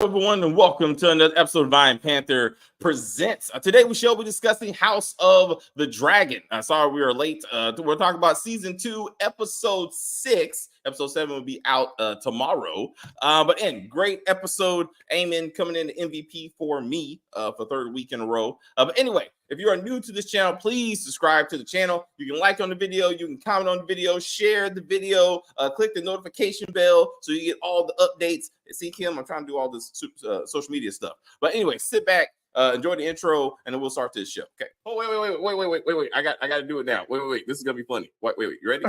Everyone, and welcome to another episode of Vine Panther Presents. Today we shall be discussing House of the Dragon. Sorry we are late. We're talking about season 2, episode 6. Episode 7 will be out tomorrow. But great episode. Eamon coming in the MVP for me for third week in a row. But anyway, if you are new to this channel, please subscribe to the channel. You can like on the video, you can comment on the video, share the video, click the notification bell so you get all the updates. See, Kim, I'm trying to do all this social media stuff. But anyway, sit back, enjoy the intro, and then we'll start this show. Okay. Oh, wait. I got to do it now. Wait. This is gonna be funny. Wait. You ready?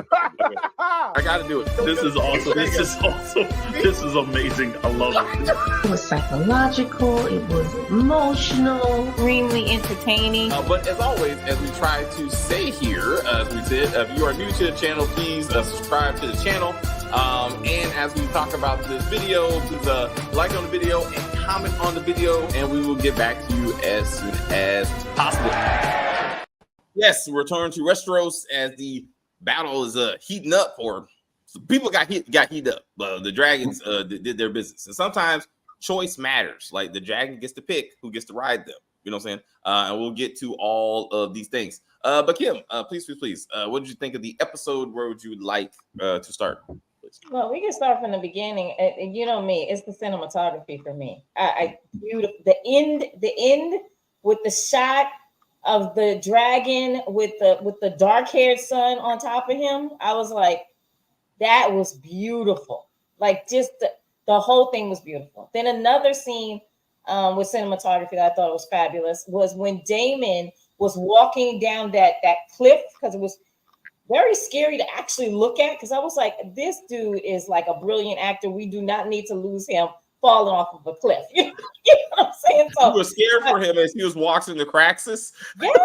I got to do it. This is awesome. This is amazing. I love it. It was psychological. It was emotional. Extremely entertaining. But as always, as we try to say here, as we said, if you are new to the channel, please subscribe to the channel. And as we talk about this video, please like on the video and comment on the video, and we will get back to you as soon as possible. Yes, return to Westeros as the battle is heating up, or people got heated up. The dragons did their business, and sometimes choice matters. Like the dragon gets to pick who gets to ride them. You know what I'm saying? And we'll get to all of these things. But Kim, please, what did you think of the episode? Where would you like to start? Well, we can start from the beginning. You know me, it's the cinematography for me. Beautiful. The end with the shot of the dragon with the dark-haired son on top of him. I was like, that was beautiful. Like just the whole thing was beautiful. Then another scene with cinematography that I thought was fabulous was when Daemon was walking down that cliff, because it was very scary to actually look at, because I was like, this dude is like a brilliant actor. We do not need to lose him falling off of a cliff. You know what I'm saying? So you were scared for him as he was walking the Craxus. Yes.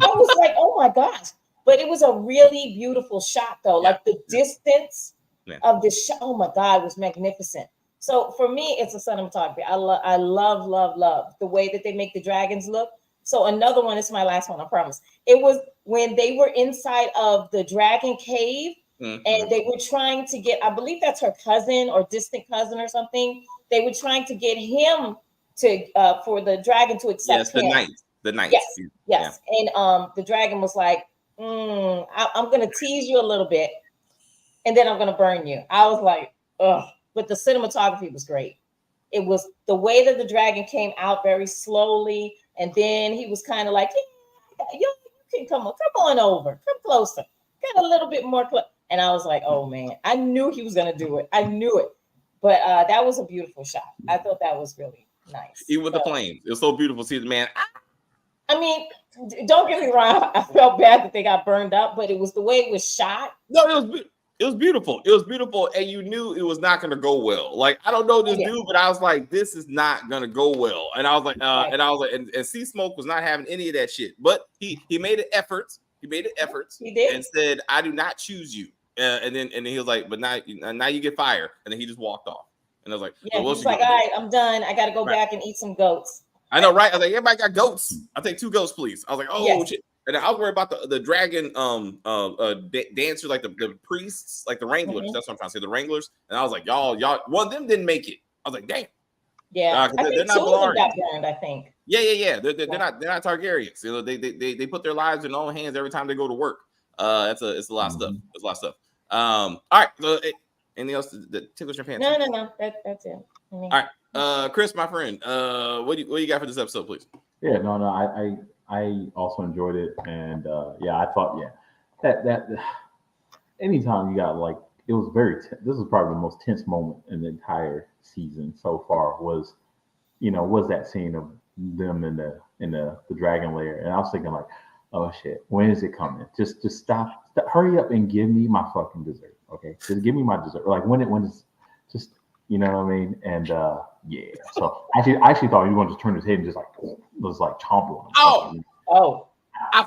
I was like, oh my gosh. But it was a really beautiful shot though. Like the distance of the shot, oh my God, was magnificent. So for me, it's a cinematography. I love the way that they make the dragons look. So another one, this is my last one, I promise. It was when they were inside of the dragon cave and they were trying to get, I believe that's her cousin or distant cousin or something. They were trying to get him to, for the dragon to accept him. The knight. Yes. Yeah. And the dragon was like, I'm going to tease you a little bit and then I'm going to burn you. I was like, ugh. But the cinematography was great. It was the way that the dragon came out very slowly. And then he was kind of like, yeah, you can come on over, come closer, get a little bit more close. And I was like, oh man, I knew he was going to do it. I knew it. But that was a beautiful shot. I thought that was really nice. Even with the flames, it was so beautiful to see the man. I mean, don't get me wrong. I felt bad that they got burned up, but it was the way it was shot. No, it was beautiful. It was beautiful, and you knew it was not going to go well. Like, I don't know this dude, but I was like, this is not going to go well. And I was like, and Sea Smoke was not having any of that shit. But he made an effort. He did, and said, "I do not choose you." And then he was like, "But now you get fired." And then he just walked off. And I was like, "Yeah." Well, he's like, "All right, I'm done. I got to go back and eat some goats." I know, right? I was like, "Everybody got goats. I'll take 2 goats, please." I was like, "Oh shit." And I was worried about the dragon dancers, like the priests, like the Wranglers. That's what I'm trying to say, the Wranglers. And I was like, y'all, one of them didn't make it. I was like, damn. Yeah, I think they're not 2 of them got burned, I think. Yeah. They're not Targaryens. You know, they put their lives in their own hands every time they go to work. It's a lot of stuff. It's a lot of stuff. All right. So, anything else that tickles your fancy? No. That's it. All right. Chris, my friend, what do you got for this episode, please? Yeah, no. I also enjoyed it, and I thought that anytime you got like, it was this is probably the most tense moment in the entire season so far was that scene of them in the dragon lair, and I was thinking like, oh shit, when is it coming? Just stop, hurry up and give me my fucking dessert, okay? Just give me my dessert, like when it's just, you know what I mean? And so I actually thought he was going to just turn his head and just like chomp on him. Oh. I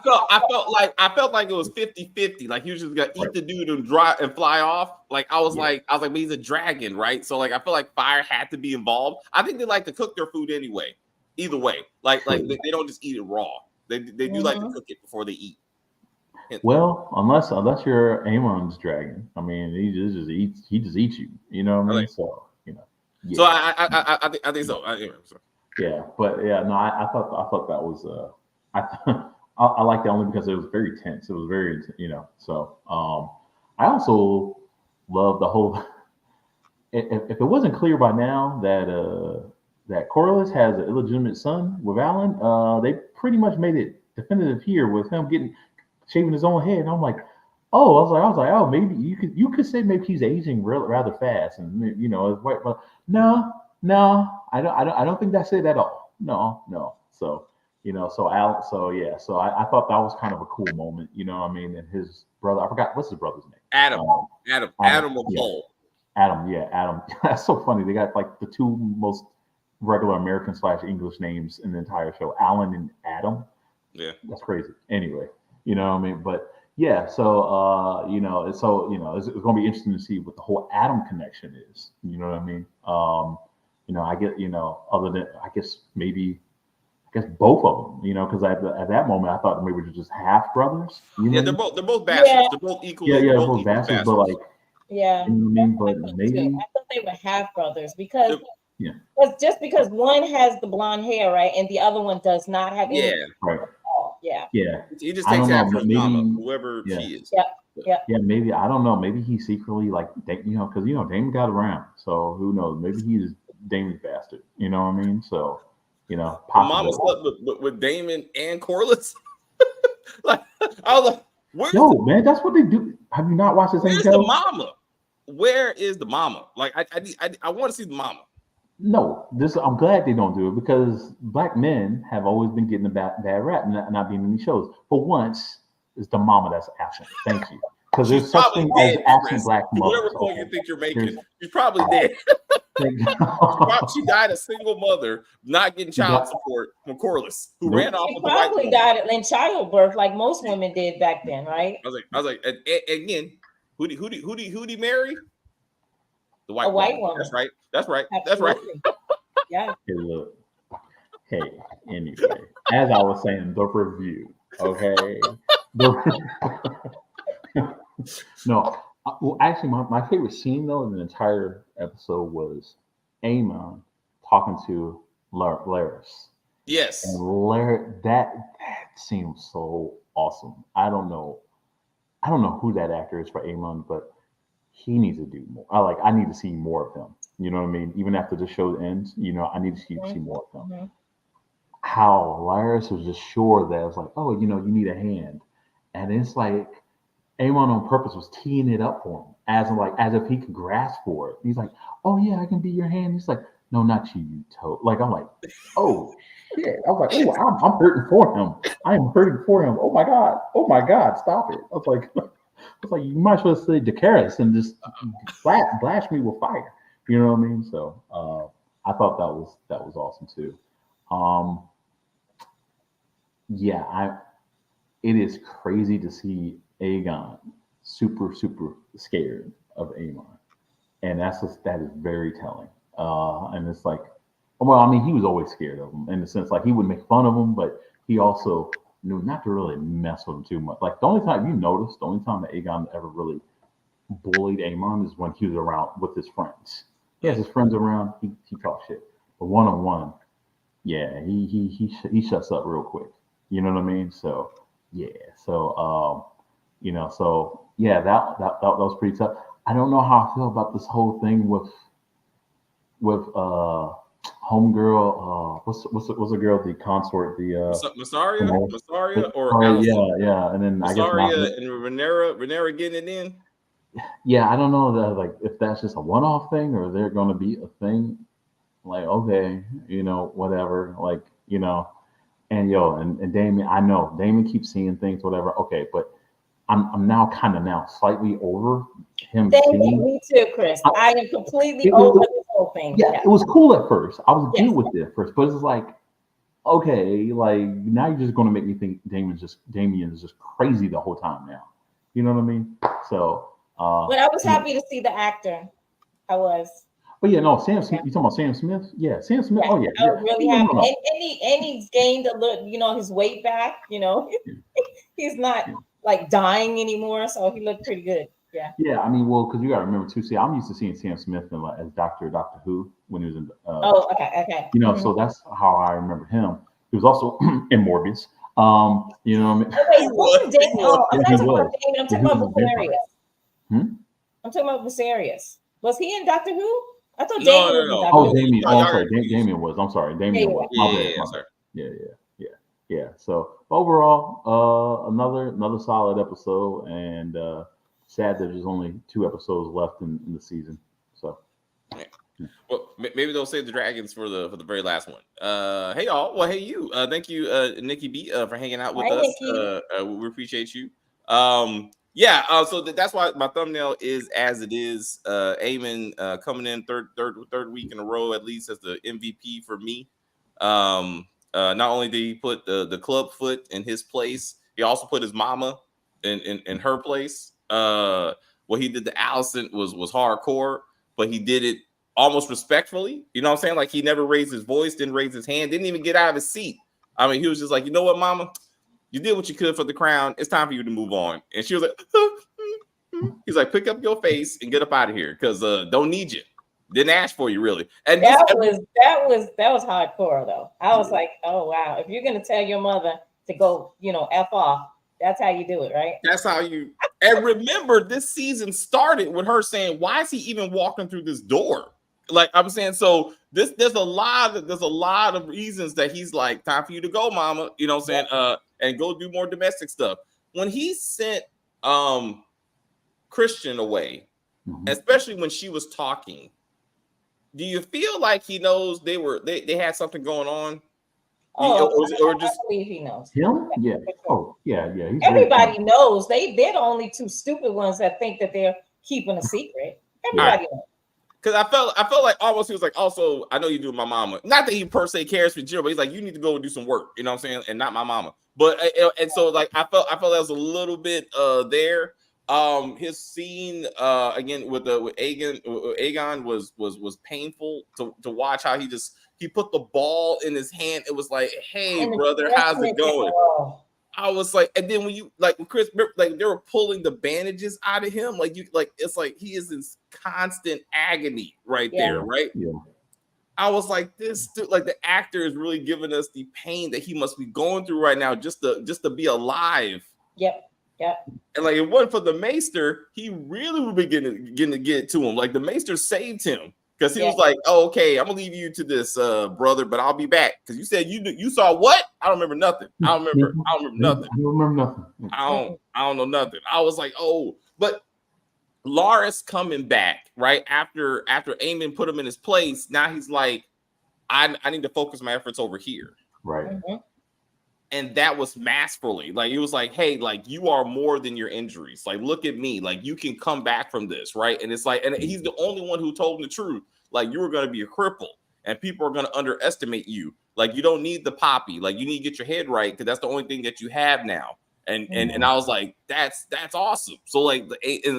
felt like it was 50-50. Like he was just gonna eat the dude and fly off. Like I was like, but he's a dragon, right? So like I feel like fire had to be involved. I think they like to cook their food anyway. Either way, like they don't just eat it raw. They do like to cook it before they eat. Well, unless you're Aemon's dragon, I mean, he just eats you. You know what I mean? So Yeah. So I think so. Anyway, so. Yeah, but yeah, no, I thought that was I liked that only because it was very tense. It was very, So I also love the whole. If it wasn't clear by now that Corliss has an illegitimate son with Alan, they pretty much made it definitive here with him shaving his own head. And I'm like, oh, I was like, oh, maybe you could say maybe he's aging rather fast, and it's white, but no, I don't think that's it at all. No. So Alan, so I thought that was kind of a cool moment. You know what I mean? And his brother, I forgot what's his brother's name. Adam Yeah. McCall. Adam. That's so funny. They got like the two most regular American / English names in the entire show, Alan and Adam. Yeah, that's crazy. Anyway, you know what I mean? But yeah, so it's going to be interesting to see what the whole Adam connection is. You know what I mean? I get, other than I guess both of them, because at that moment I thought maybe we were just half brothers. Yeah, they're both bastards. Yeah. They're both equal. Yeah, they're both bastards, but like. Yeah, You know what I mean? But maybe I thought they were half brothers because Yeah. just because one has the blonde hair, right, and the other one does not have any. Yeah, right. Yeah. Yeah. He just I takes don't know, after his maybe- mama, whoever yeah. she is. Yeah. Yeah, maybe I don't know. Maybe he secretly because Damon got around, so who knows? Maybe he's Damon's bastard. You know what I mean? So The possibly. mama slept with Damon and Corliss. Like I was like, where's No, man, that's what they do. Have you not watched the same where's show? the mama? Where is the mama? Like I want to see the mama. No, I'm glad they don't do it because black men have always been getting a bad rap and not being in these shows. For once, it's the mama that's absent. Thank you. Because there's She's such probably thing as dead, absent Chris. black Whatever mothers. point you think you're making, There's- she's probably dead. Thank- She died a single mother, not getting child Yeah. support from Corliss, who Nope. ran off She with the white probably woman. died in childbirth, like most women did back then, right? I was like, again, who did he marry? The white A white woman. woman. That's right. Absolutely. Yeah. Hey, look. Hey, anyway, as I was saying, the review. Okay. No, well, actually, my favorite scene though in the entire episode was Aemon talking to Laris. Yes. And that scene was so awesome. I don't know who that actor is for Aemon, but he needs to do more. I need to see more of him. You know what I mean? Even after the show ends, I need to see more of him. Mhm. How Laris was just sure that it was like, oh, you need a hand. And it's like Aemon on purpose was teeing it up for him, as if he could grasp for it. He's like, oh yeah, I can be your hand. He's like, no, not you, you toad. Like, I'm like, oh shit. I was like, oh, I'm hurting for him. I am hurting for him. Oh my God, stop it. I was like, you might as well say Dracarys and just blast me with fire. You know what I mean? So I thought that was awesome too. It is crazy to see Aegon super scared of Aemon, and that is very telling. And it's like, well, I mean, he was always scared of him in the sense like he would make fun of him, but he also knew not to really mess with him too much. Like the only time that Aegon ever really bullied Aemon is when he was around with his friends. He has his friends around, he talks shit. But one-on-one, yeah, he shuts up real quick. You know what I mean? So yeah, that was pretty tough. I don't know how I feel about this whole thing with homegirl. What's the girl? The consort. Massaria or yeah. And then Massaria and Rhaenyra getting it in. Yeah, I don't know that if that's just a one-off thing or they're going to be a thing. Like, okay, whatever. Like, and Damon. I know Damon keeps seeing things, whatever. Okay, but I'm now slightly over him. Me too, Chris. I am completely over this whole thing. Yeah, it was cool at first. I was Yes. good with it at first, but it's like, okay, like now you're just going to make me think Damien is just crazy the whole time now. You know what I mean? So. But I was happy to see the actor. I was. But yeah, no, Sam Smith. You talking about Sam Smith? Yeah, Sam Smith. Yeah, Oh yeah, I was really No, happy. no, no. And he's gained a little, his weight back. He's not like dying anymore, so he looked pretty good. Yeah, I mean, well, because you got to remember too. See, I'm used to seeing Sam Smith in, like, as Doctor Who when he was in. Oh, okay. You know, so that's how I remember him. He was also in Morbius. You know what I mean? Okay, who's Damon? Oh, I'm Yeah, not he talking about was. Damon. I'm Yeah, talking he about was a vampire. Viserius. I'm talking about Viserius. Was he in Doctor Who? I thought No, Damon no, was in no. Doctor Oh, Who. Damien. Y'all Oh, I'm are sorry. confused. Damien was. I'm sorry. Damien was. Yeah, My bad. sorry. Yeah. So overall, another solid episode, and sad that there's only 2 episodes left in the season. So. Well, maybe they'll save the dragons for the very last one. Hey y'all. Well, hey you. Thank you, Nikki B, for hanging out with Hi, us. Nikki. We appreciate you. So that's why my thumbnail is as it is. Eamon coming in third week in a row at least as the MVP for me. Not only did he put the club foot in his place, he also put his mama in her place. What he did to Allison was hardcore, but he did it almost respectfully. You know what I'm saying? Like, he never raised his voice, didn't raise his hand, didn't even get out of his seat. I mean, he was just like, you know what, mama? You did what you could for the crown. It's time for you to move on. And she was like, he's like, pick up your face and get up out of here, because don't need you. Didn't ask for you, really. And that was hardcore though. I was like, oh wow, if you're gonna tell your mother to go, F off, that's how you do it, right? That's how you. And remember, this season started with her saying, why is he even walking through this door? Like, I'm saying, so there's a lot of reasons that he's like, time for you to go, mama. You know what I'm saying? And go do more domestic stuff. When he sent Christian away, especially when she was talking, do you feel like he knows they had something going on? Or just I believe he knows. Him? Yeah. Oh, yeah. Everybody knows. They're the only 2 stupid ones that think that they're keeping a secret. Everybody knows. Because I felt like almost he was like, also, I know you do my mama. Not that he per se cares for Jill, but he's like, you need to go and do some work. You know what I'm saying? And not my mama. But and so like I felt that was a little bit there. His scene again with Aegon was painful to watch, how he put the ball in his hand. It was like, hey brother, how's it going? I was like, and then when you like Chris, like they were pulling the bandages out of him, it's like he is in constant agony there, right? Yeah. I was like, this dude, like the actor is really giving us the pain that he must be going through right now just to be alive. Yep. And like, if it wasn't for the Maester, he really would be getting to get to him. Like, the Maester saved him, because he was like, oh, okay, I'm gonna leave you to this brother, but I'll be back. Because you said you saw what? I don't remember nothing. I don't remember nothing. I don't know nothing. I was like, oh, but Loras coming back right after Aemon put him in his place. Now he's like, I need to focus my efforts over here. Right. And that was masterfully. Like, it was like, hey, like, you are more than your injuries. Like, look at me. Like, you can come back from this, right? And it's like, and he's the only one who told him the truth. Like, you were going to be a cripple, and people are going to underestimate you. Like, you don't need the poppy. Like, you need to get your head right, because that's the only thing that you have now. And I was like, that's awesome. So like,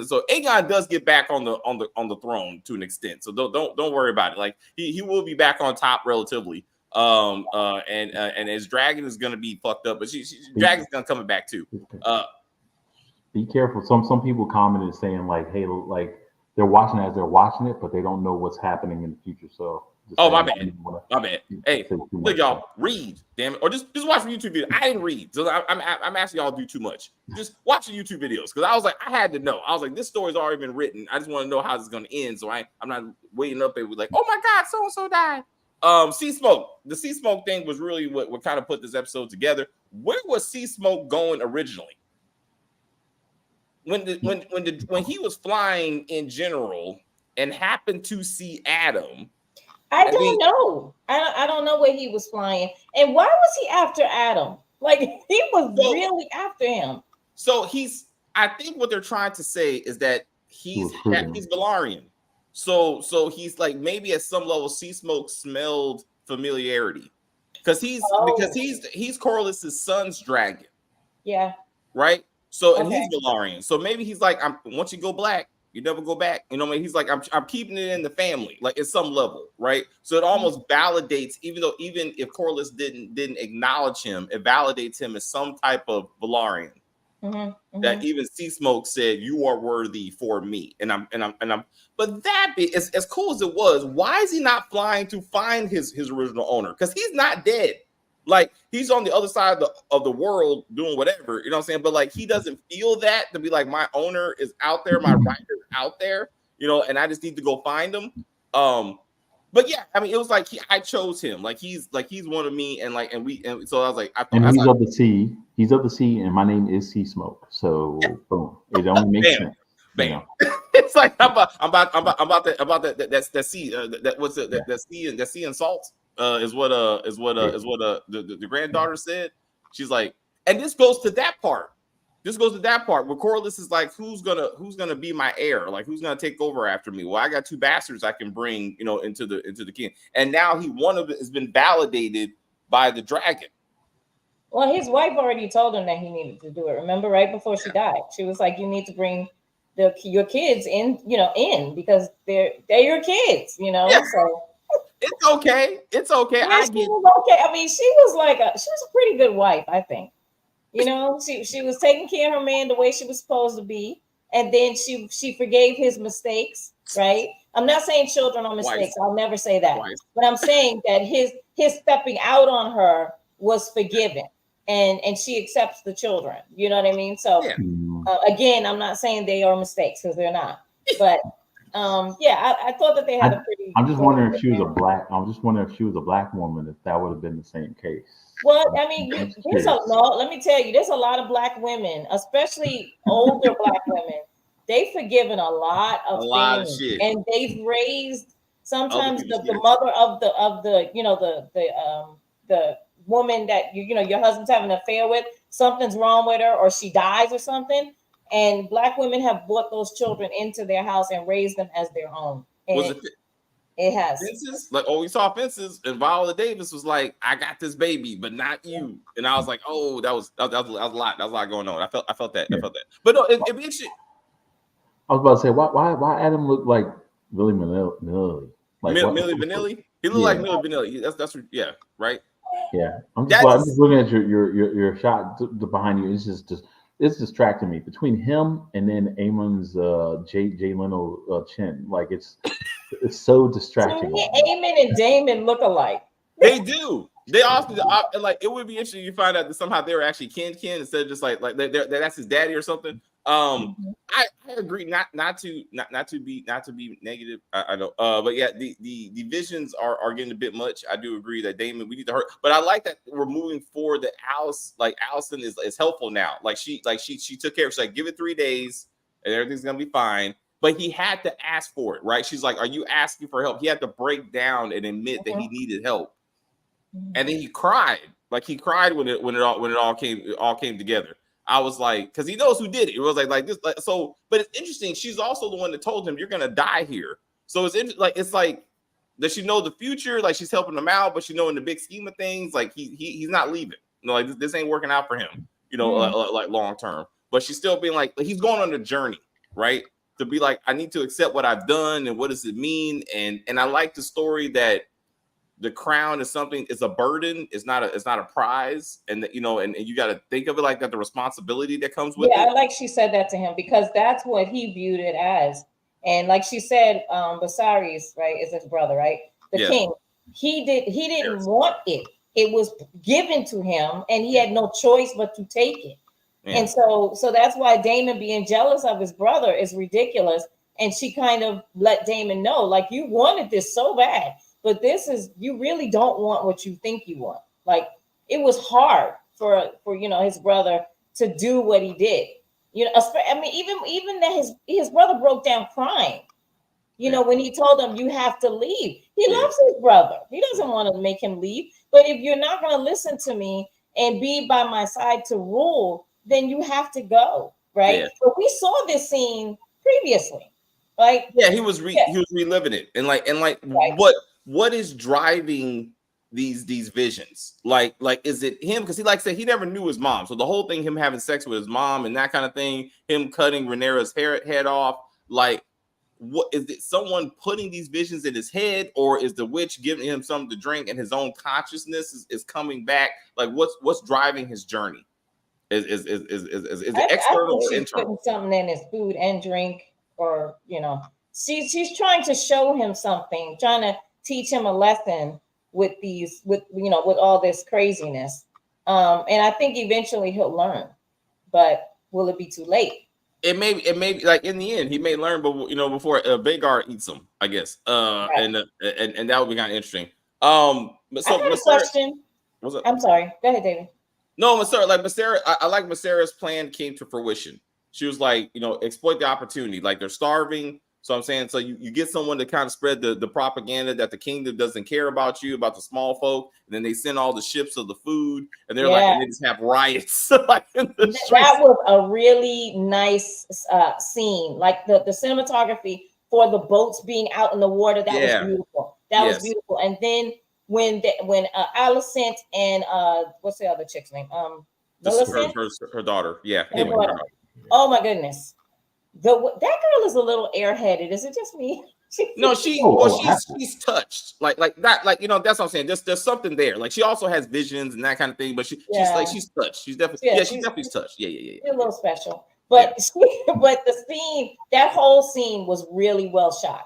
so Aegon does get back on the throne to an extent. So don't worry about it. Like, he will be back on top relatively. And his dragon is gonna be fucked up, but dragon's gonna coming back too. Be careful. Some people commented saying like, hey, like they're watching as they're watching it, but they don't know what's happening in the future. So my bad. Hey, look, y'all, read, damn it, or just watch a YouTube video. I didn't read, so I'm asking y'all to do too much. Just watch the YouTube videos, because I was like, I had to know. I was like, this story's already been written. I just want to know how this is gonna end. So I'm not waiting up and be like, oh my god, so and so died. Sea Smoke. The Sea Smoke thing was really what kind of put this episode together. Where was Sea Smoke going originally? When he was flying in general and happened to see Adam. I don't know. I don't know where he was flying. And why was he after Adam? Like, he was really after him. So I think what they're trying to say is that he's Velaryon. So he's like, maybe at some level Sea Smoke smelled familiarity, because he's Corlys's son's dragon. Yeah. Right. So and he's Velaryon. So maybe he's like, once you go black, you never go back. You know what I mean? He's like, I'm keeping it in the family, like at some level, right? So it almost validates, even if Corlys didn't acknowledge him, it validates him as some type of Velaryon. that even Sea Smoke said, "You are worthy for me," and I'm. But that be as cool as it was, why is he not flying to find his original owner? Because he's not dead. Like, he's on the other side of the world doing whatever, you know what I'm saying? But like, he doesn't feel that to be like, my owner is out there, my writer is out there, you know, and I just need to go find him. But yeah, I mean, it was like I chose him. Like he's one of me, and so I was like, and he's of the sea. He's of the sea, and my name is Sea Smoke. So boom, it only makes sense. Bam. It's like I'm about that sea. That what's it? That sea and salt. Is what the granddaughter said. She's like, and this goes to that part. Where Corliss is like, who's gonna be my heir? Like, who's gonna take over after me? Well, I got 2 bastards I can bring, you know, into the king. And now one of it has been validated by the dragon. Well, his wife already told him that he needed to do it. Remember, right before she died, she was like, "You need to bring your kids in, you know, because they're your kids, you know." Yeah. So it's okay. It's okay. Yeah, she was okay. I mean, she was a pretty good wife, I think. You know, she was taking care of her man the way she was supposed to be, and then she forgave his mistakes, right? I'm not saying children are mistakes. I'll never say that. But I'm saying that his stepping out on her was forgiven, and she accepts the children. You know what I mean? So again, I'm not saying they are mistakes, because they're not. But I thought that they had a pretty. I'm just wondering if she was a black. I'm just wondering if she was a black woman, if that would have been the same case. Well, I mean, let me tell you, there's a lot of black women, especially older black women. They've forgiven a lot of things, and they've raised sometimes the mother of the you know the woman that your husband's having an affair with. Something's wrong with her, or she dies or something. And black women have brought those children into their house and raised them as their own. And it has. Fences? Like, we saw Fences, and Viola Davis was like, "I got this baby, but not you." And I was like, "Oh, that was a lot. That was a lot going on." I felt that. But no, it'd be interesting. I was about to say, why Adam looked like Milli Vanilli? Like Milli Vanilli? He looked like Milli Vanilli. That's right. Yeah, I'm just looking at your shot behind you. It's distracting me between him and then Eamon's Jay Leno chin. Like it's so distracting. To me, Eamon and Damon look alike. They do. They often like. It would be interesting to find out that somehow they were actually kin instead of just like that's his daddy or something. I agree. Not to be negative. I know. But yeah, the visions are getting a bit much. I do agree that Damon, we need to hurt. But I like that we're moving forward. That Allison is helpful now. Like she took care of. She's like, give it 3 days and everything's gonna be fine. But he had to ask for it, right? She's like, are you asking for help? He had to break down and admit that he needed help. And then he cried. Like he cried when it all came together. I was like, because he knows who did it. It was like this. So, but it's interesting. She's also the one that told him, "You're gonna die here." So it's like does she know the future? Like she's helping him out, but she know in the big scheme of things, like he's not leaving. You know, like this ain't working out for him. You know, like long term. But she's still being like he's going on a journey, right? To be like, I need to accept what I've done and what does it mean? And I like the story that the crown is something, it's a burden, it's not a prize, and that, and you got to think of it like that, the responsibility that comes with it. I like she said that to him, because that's what he viewed it as. And like she said, Viserys, right, is his brother, right? The king. He didn't want it. It was given to him, and he had no choice but to take it. Yeah. And so that's why Daemon being jealous of his brother is ridiculous. And she kind of let Daemon know, like, you wanted this so bad. But you really don't want what you think you want. Like, it was hard for his brother to do what he did. I mean, even that his brother broke down crying. When he told him, you have to leave. He loves his brother. He doesn't want to make him leave. But if you're not going to listen to me and be by my side to rule, then you have to go, right? Yeah. But we saw this scene previously. Like, he was reliving it, and right. What is driving these visions? Like is it him? Because he said he never knew his mom. So the whole thing, him having sex with his mom and that kind of thing, him cutting Rhaenyra's head off, like, what is it? Someone putting these visions in his head, or is the witch giving him something to drink and his own consciousness is coming back? Like, what's driving his journey? Is it I external think or she's internal? putting something in his food and drink, or she's trying to show him something, trying to teach him a lesson with with all this craziness. And I think eventually he'll learn, but will it be too late? It may be like in the end he may learn, but before Vagar eats him, I guess. Right. And that would be kind of interesting. I So had a Masera, question. what's up? I'm sorry. Go ahead, David. No, Masera, like Masera, I like Masera's plan came to fruition. She was like, exploit the opportunity. Like they're starving. So I'm saying, so you get someone to kind of spread the propaganda that the kingdom doesn't care about you, about the small folk, and then they send all the ships of the food, and they're like, and they just have riots like in the streets. That was a really nice scene. Like the cinematography for the boats being out in the water, that was beautiful. That was beautiful. And then when Alicent and what's the other chick's name? Millicent? Her daughter. Yeah. Her daughter. Oh my goodness. That girl is a little airheaded. Is it just me? No, she's touched. Like that, that's what I'm saying. There's something there. Like she also has visions and that kind of thing, but she's touched. She's definitely she's touched. Yeah. She's a little special. But but the scene, that whole scene was really well shot.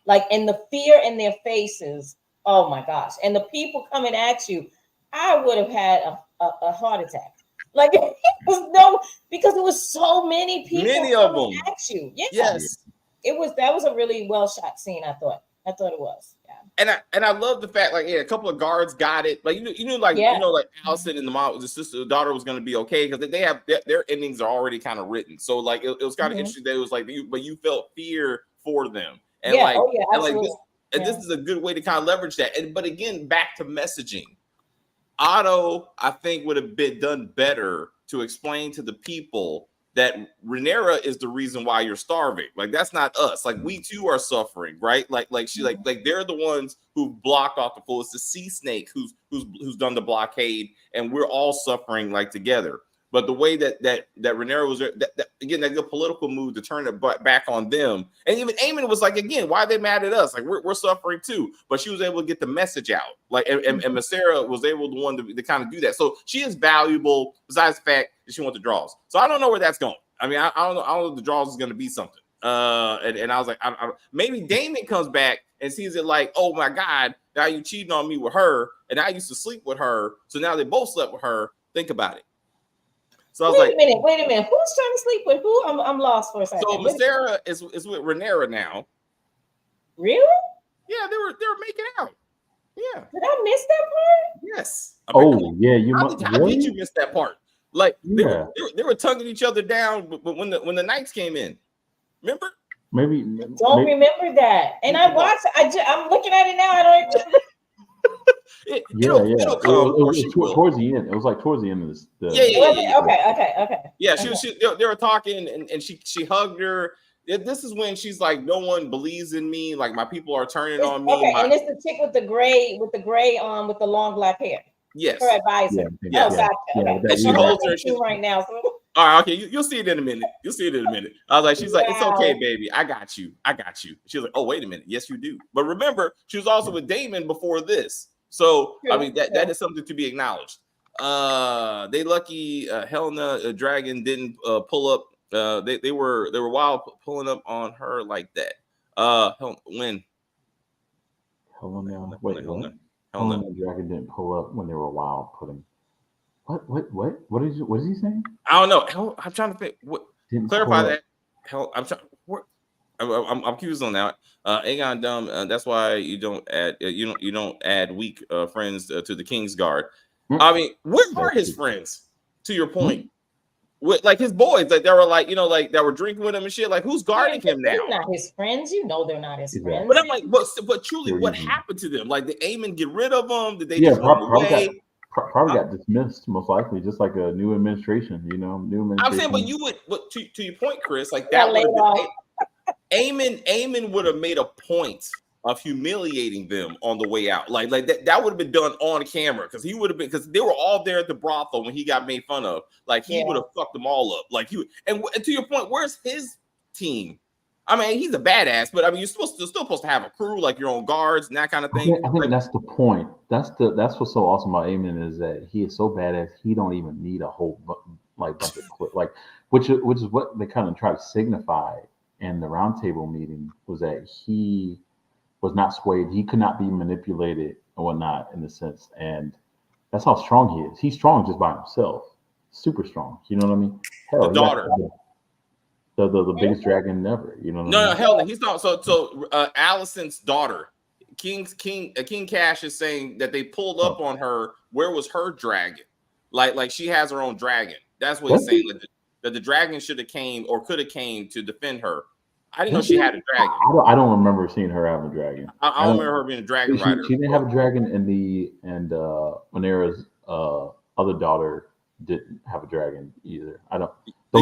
Like, and the fear in their faces, oh my gosh. And the people coming at you, I would have had a heart attack. Like because it was so many people of them at you. Yes. That was a really well shot scene, I thought it was. Yeah. And I love the fact, like, a couple of guards got it. Like, like Alicent and the daughter was going to be okay because they have their endings are already kind of written. So like it was kind of interesting that it was like you felt fear for them. And this is a good way to kind of leverage that. But again, back to messaging. Otto, I think, would have been done better to explain to the people that Rhaenyra is the reason why you're starving. Like that's not us. Like we too are suffering, right? Like she like they're the ones who blocked off the flow. It's the sea snake who's done the blockade, and we're all suffering like together. But the way that Rhaenyra was again, that good political move to turn it back on them, and even Aemon was like, again, why are they mad at us? Like we're suffering too. But she was able to get the message out, like and Masera was able to kind of do that. So she is valuable. Besides the fact that she wants the draws, so I don't know where that's going. I mean, I don't know if the draws is going to be something. And I was like, maybe Daemon comes back and sees it like, oh my God, now you cheating on me with her, and I used to sleep with her, so now they both slept with her. Think about it. So I was wait a minute. Who's trying to sleep with who? I'm lost for a second. So Masera is with Rhaenyra now. Really? Yeah, they were making out. Yeah. Did I miss that part? Yes. How did you miss that part? Like they were tonguing each other down when the knights came in. Remember? Maybe don't remember that. And I watched. I'm looking at it now. I don't remember. It'll come, it was towards the end. It was like towards the end of this. Okay. Yeah, they were talking, and she hugged her. This is when she's like, "No one believes in me. Like my people are turning on me." Okay, and it's the chick with the gray with the long black hair. Yes, her advisor. Yeah. Gotcha. And she holds her. She's right now. So. All right, okay, you'll see it in a minute. I was like, she's like, it's okay, baby. I got you. She was like, oh, wait a minute. Yes, you do. But remember, she was also with Daemon before this. So, I mean, that is something to be acknowledged. They lucky Helena Dragon didn't pull up. They were wild pulling up on her like that. When? Helena Dragon didn't pull up when they were wild putting. What is he saying? I don't know. I'm trying to think. Clarify that. I'm confused on that. Aegon dumb. That's why you don't add weak friends to the King's Guard. I mean, where are his friends? To your point, with like his boys, like they were like that were drinking with him and shit. Like who's guarding him now? They're not his friends. They're not his friends. But I'm like, but truly, what happened to them? Like, did Aemon get rid of them? Did they just run away? Probably got dismissed, most likely, just like a new administration, I'm saying, but you would, to your point, Chris, like that would Aemon would have made a point of humiliating them on the way out. Like that would have been done on camera because they were all there at the brothel when he got made fun of. Like he would have fucked them all up. Like and to your point, where's his team? I mean, he's a badass, but I mean, you're still supposed to have a crew, like your own guards and that kind of thing. I think that's the point. That's what's so awesome about Aemon is that he is so badass. He don't even need a whole like bunch of which is what they kind of try to signify in the roundtable meeting, was that he was not swayed, he could not be manipulated and whatnot in the sense, and that's how strong he is. He's strong just by himself, super strong. You know what I mean? Hell, The daughter. The biggest dragon ever. You know what I No, mean? hell no, he's not. So Allison's daughter, King Cash is saying that they pulled up on her. Where was her dragon? Like she has her own dragon. That's what he's saying. That the dragon should have came or could have came to defend her. I didn't know she had a dragon. I don't remember seeing her have a dragon. I don't remember her being a dragon rider. She didn't have a dragon, and Rhaenyra's other daughter didn't have a dragon either. I don't. The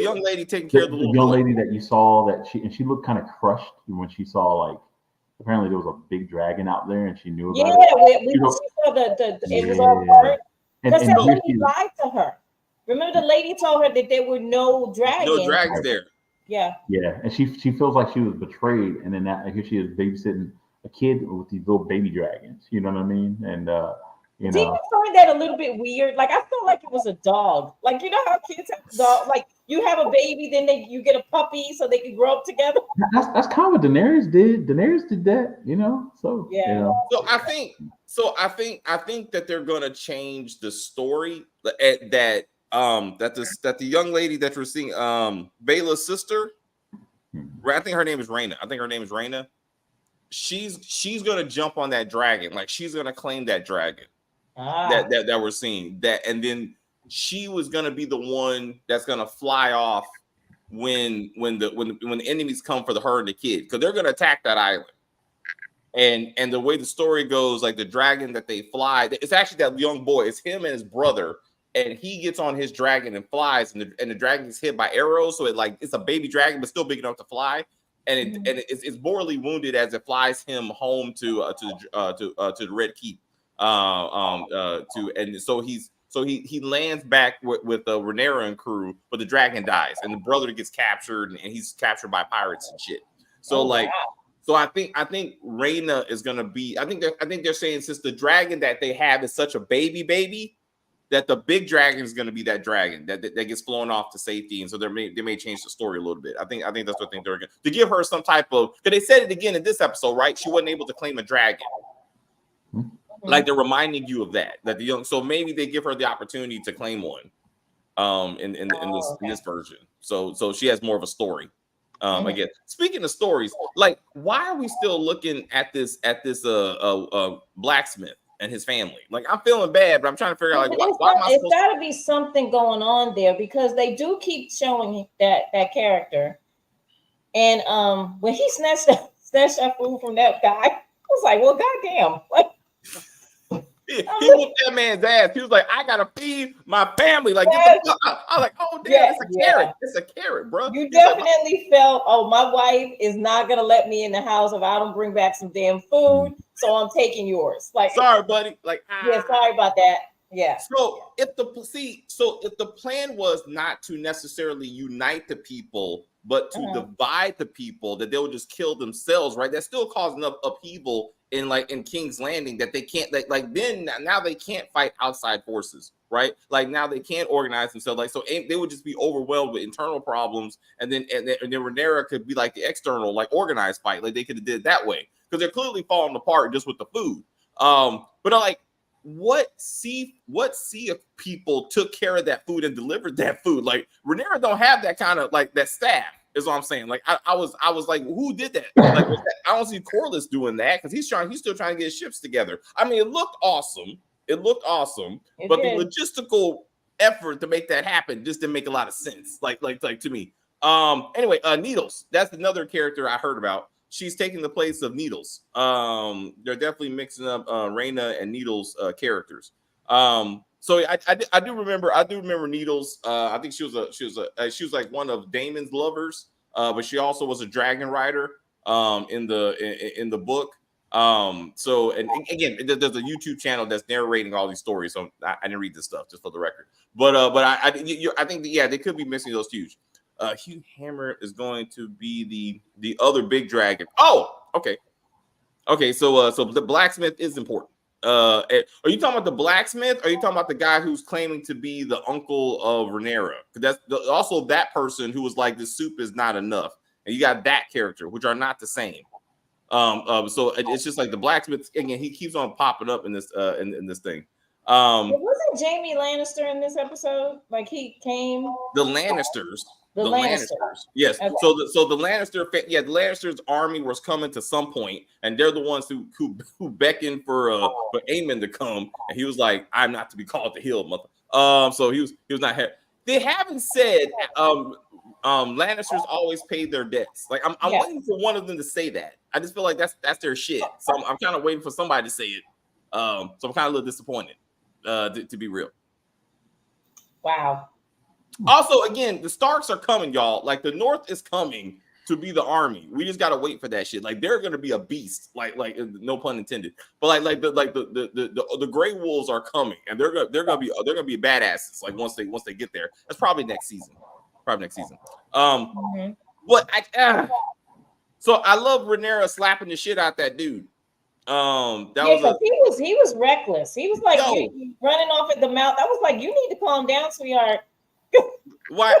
young lady taking care of the little young boy. lady that you saw, that she looked kind of crushed when she saw, like, apparently there was a big dragon out there and she knew about it. We saw it was all burnt. Because that lady lied to her. Remember, the lady told her that there were no dragons. No dragons there. Yeah. Yeah, and she feels like she was betrayed, and then here she is babysitting a kid with these little baby dragons. You know what I mean? And you know, do you find that a little bit weird? Like, I felt like it was a dog. Like, you know how kids have dogs? Like, you have a baby, then you get a puppy so they can grow up together. That's kind of what Daenerys did. Daenerys did that, you know. So yeah. You know. I think that they're gonna change the story that the young lady that we're seeing, Baela's sister, I think her name is Rhaena. She's gonna jump on that dragon, like she's gonna claim that dragon that we're seeing, that, and then she was gonna be the one that's gonna fly off when the enemies come for her and the kid, because they're gonna attack that island. And the way the story goes, like the dragon that they fly, it's actually that young boy. It's him and his brother, and he gets on his dragon and flies, and the dragon gets hit by arrows. So it's a baby dragon, but still big enough to fly. And it's mortally wounded as it flies him home to the Red Keep. So he lands back with Rhaenyra and crew, but the dragon dies, and the brother gets captured, and he's captured by pirates and shit. So So I think Rhaena is gonna be. I think they're saying, since the dragon that they have is such a baby, that the big dragon is gonna be that dragon that gets flown off to safety, and so they may change the story a little bit. I think that's what they're going to give her some type of. Because they said it again in this episode, right? She wasn't able to claim a dragon. Like they're reminding you of that the young. So maybe they give her the opportunity to claim one. In this version, so she has more of a story. Again, speaking of stories, like, why are we still looking at this blacksmith and his family? Like, I'm feeling bad, but I'm trying to figure out, like, why am I supposed to? It's got to be something going on there, because they do keep showing that character. And when he snatched that food from that guy, I was like, well, goddamn, like. He whooped that man's ass. He was like, I gotta feed my family. Like, get the fuck out. I was like, oh damn, it's a carrot. It's a carrot, bro. You definitely felt, oh, my wife is not gonna let me in the house if I don't bring back some damn food. So I'm taking yours. Like, sorry, buddy. Like, yeah, sorry about that. Yeah. So if the plan was not to necessarily unite the people, but to divide the people, that they would just kill themselves, right? That's still causing upheaval in King's Landing, that they can't then now they can't fight outside forces, right? Like, now they can't organize themselves. Like, so they would just be overwhelmed with internal problems, and then Rhaenyra could be like the external, like, organized fight. Like, they could have did it that way, because they're clearly falling apart just with the food. But like, what sea of people took care of that food and delivered that food? Like, Rhaenyra don't have that kind of, like, that staff, is what I'm saying. Like, I was like, who did that? Like, I don't see Corlys doing that, because he's still trying to get his ships together. I mean, it looked awesome, but the logistical effort to make that happen just didn't make a lot of sense. Like to me. Anyway, Needles, that's another character I heard about. She's taking the place of Needles. They're definitely mixing up Rhaena and Needles characters. So I do remember Needles. I think she was like one of Daemon's lovers, but she also was a dragon rider in the book. So, and again, there's a YouTube channel that's narrating all these stories. So I didn't read this stuff, just for the record. But I think they could be missing those huge. Hugh Hammer is going to be the other big dragon. Oh, okay. So the blacksmith is important. Are you talking about the blacksmith? Or are you talking about the guy who's claiming to be the uncle of Rhaenyra? Because that's also that person who was like, the soup is not enough, and you got that character, which are not the same. So it's just like the blacksmith again. He keeps on popping up in this in this thing. Wasn't Jamie Lannister in this episode? Like he came. The Lannisters. The Lannisters. Yes. Okay. So the the Lannisters army was coming to some point, and they're the ones who beckoned for Aemon to come, and he was like, "I'm not to be called the Hill, mother." So he was not here. They haven't said Lannisters always paid their debts. Like I'm waiting for one of them to say that. I just feel like that's their shit. So I'm kind of waiting for somebody to say it. So I'm kind of a little disappointed, to be real. Wow. Also, again, the Starks are coming, y'all. Like the North is coming to be the army. We just gotta wait for that shit. Like they're gonna be a beast. Like no pun intended. But like the Grey Wolves are coming, and they're gonna be badasses. Like once they get there, that's probably next season. But so I love Rhaenyra slapping the shit out that dude. He was reckless. He was like running off at the mouth. I was like, you need to calm down, sweetheart. Why